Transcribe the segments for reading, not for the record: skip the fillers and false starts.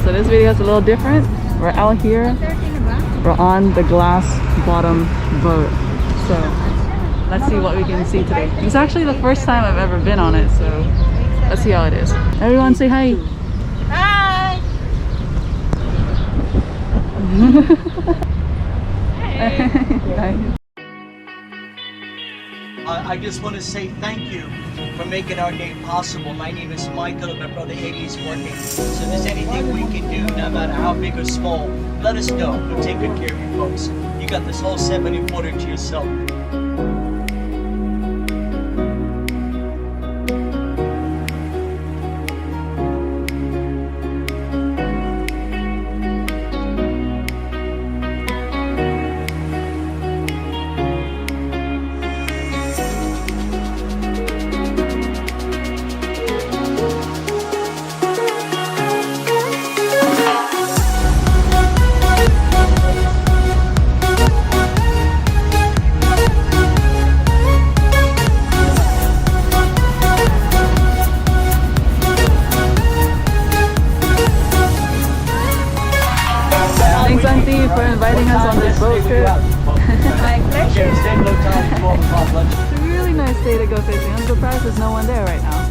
So this video is a little different. We're out here. We're on the glass bottom boat. So let's see what we can see today. It's actually the first time I've ever been on it, so let's see how it is. Everyone say hi. Hi! Hi. I just want to say thank you for making our day possible. My name is Michael and my brother Eddie is working. So if there's anything we can do, no matter how big or small, let us know. We'll take good care of you folks. You got this whole 70-footer to yourself. Thanks, Auntie, for inviting us on this boat trip. My pleasure. It's a really nice day to go fishing. I'm surprised there's no one there right now.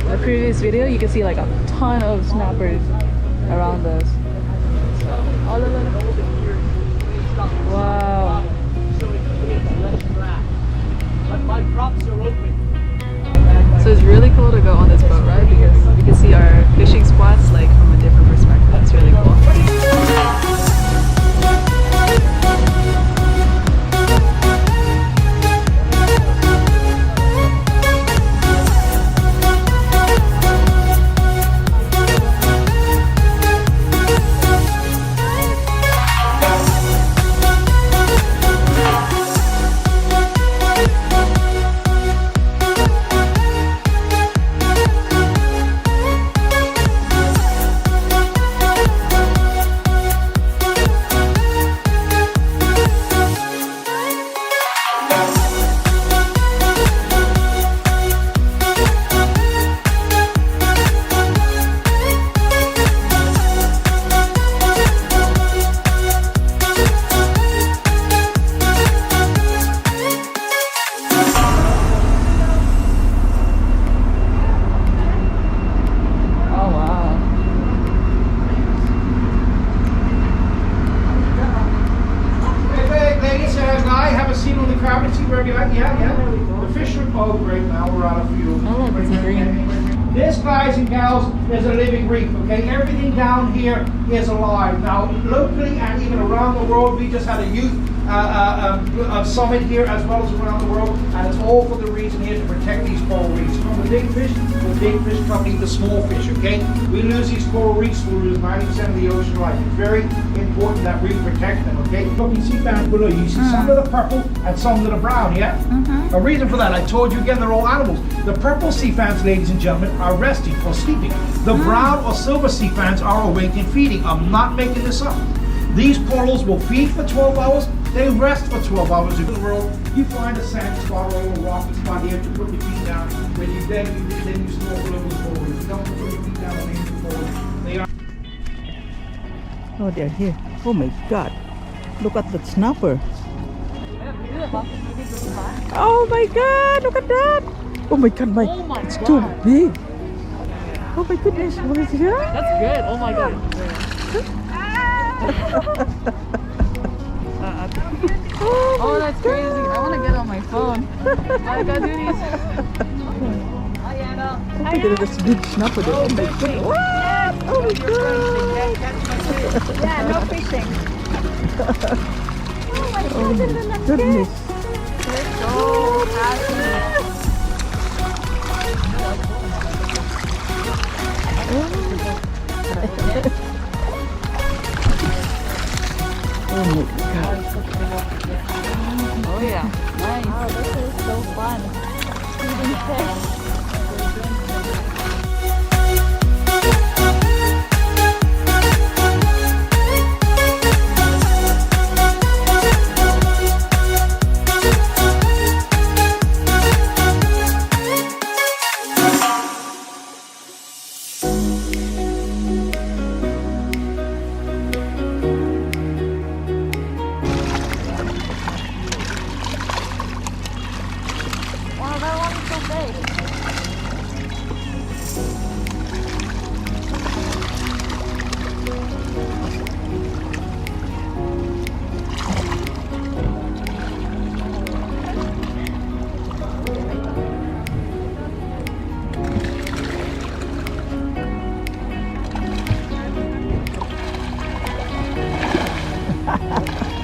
In the previous video, you can see like a ton of snappers around us. All of them. Wow. So it's really cool to go on this boat ride because you can see our fishing spots like from a different perspective. It's really cool. Oh, great, now we're out of fuel. Oh, look, it's green. This, guys and gals, is a living reef, okay? Everything down here is alive. Now, locally and even around the world, we just had a youth summit here as well as around the world, and it's all for the reason here to protect these coral reefs. From the big fish come eat the small fish, okay? We lose these coral reefs, we lose 90% of the ocean life. It's very important that we protect them, okay? Look, you see down below, you see some of the purple and some of the brown, yeah? A reason for that, I told you again, they're all animals. The purple sea fans, ladies and gentlemen, are resting or sleeping. The brown or silver sea fans are awake and feeding. I'm not making this up. These corals will feed for 12 hours, they rest for 12 hours. In the world, you find a sand spot or a rocky spot here to put your feet down. When you then you snorkel over the coral. You don't put your feet down on the coral. They are. Oh, they're here. Oh my God. Look at that snapper. Oh my God, look at that. Oh my God, it's too big. Oh my goodness, what is that? That's good. Oh my God. Oh, that's crazy. I want to get on my phone. I gotta do these. Oh my God, that's a big snapper there. Oh my goodness. What? Oh my God. Yeah, no fishing. Oh my Oh my goodness. So happy. Oh my God. Oh yeah, nice. Wow, this is so fun. Eating fish.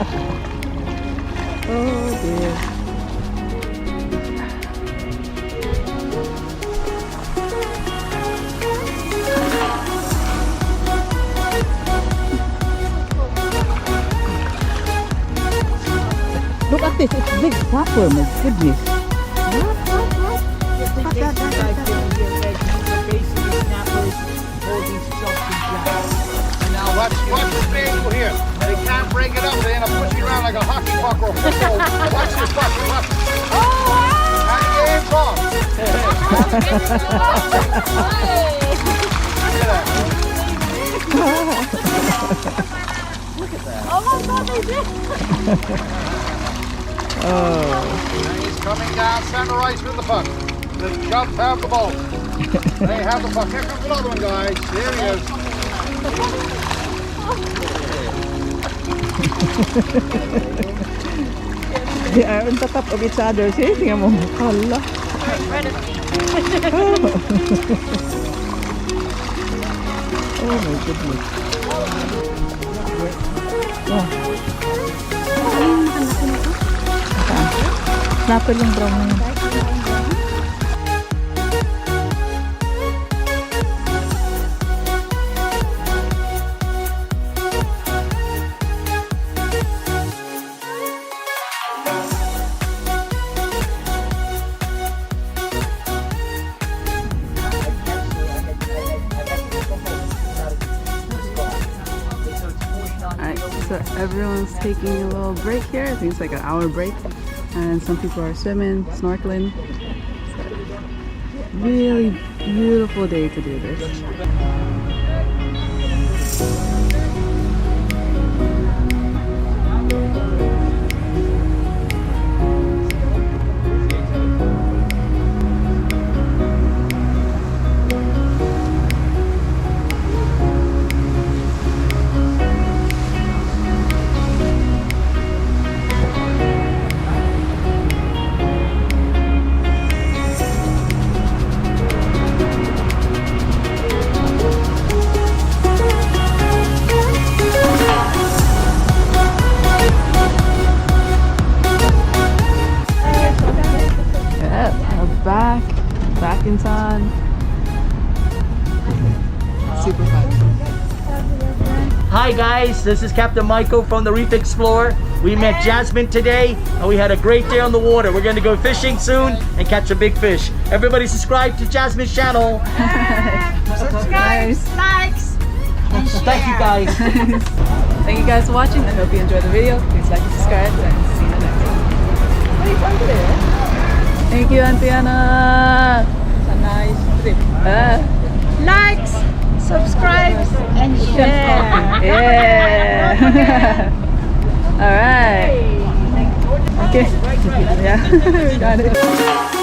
Oh dear. Look at this, it's big snapper, my goodness. Now watch this angle here. They can't break it up. They end up pushing around like a hockey puck or a football. Watch this puck. Watch. And the game's on. Look at that. Oh my God, they did. Oh. He's coming down center ice with the puck. The Cubs have the ball. They have the puck. Here comes another one, guys. There he is. They are on the top of each other. See? Tingnan mo. Hala. Oh my goodness. Oh. Snapper yung brown na yun. So everyone's taking a little break here. I think it's like an hour break. And some people are swimming, snorkeling. So, really beautiful day to do this. Back in town. Super fun. Hi guys, this is Captain Michael from the Reef Explorer. We met Jasmine today and we had a great day on the water. We're going to go fishing soon and catch a big fish. Everybody subscribe to Jasmine's channel. Subscribe, likes, and share. Thank you guys. Thank you guys for watching. I hope you enjoyed the video. Please like and subscribe and see you next time. Thank you, Auntie Anna. It's a nice trip. Likes, subscribe, and share. Yeah. All right. Okay. Yeah, we got it.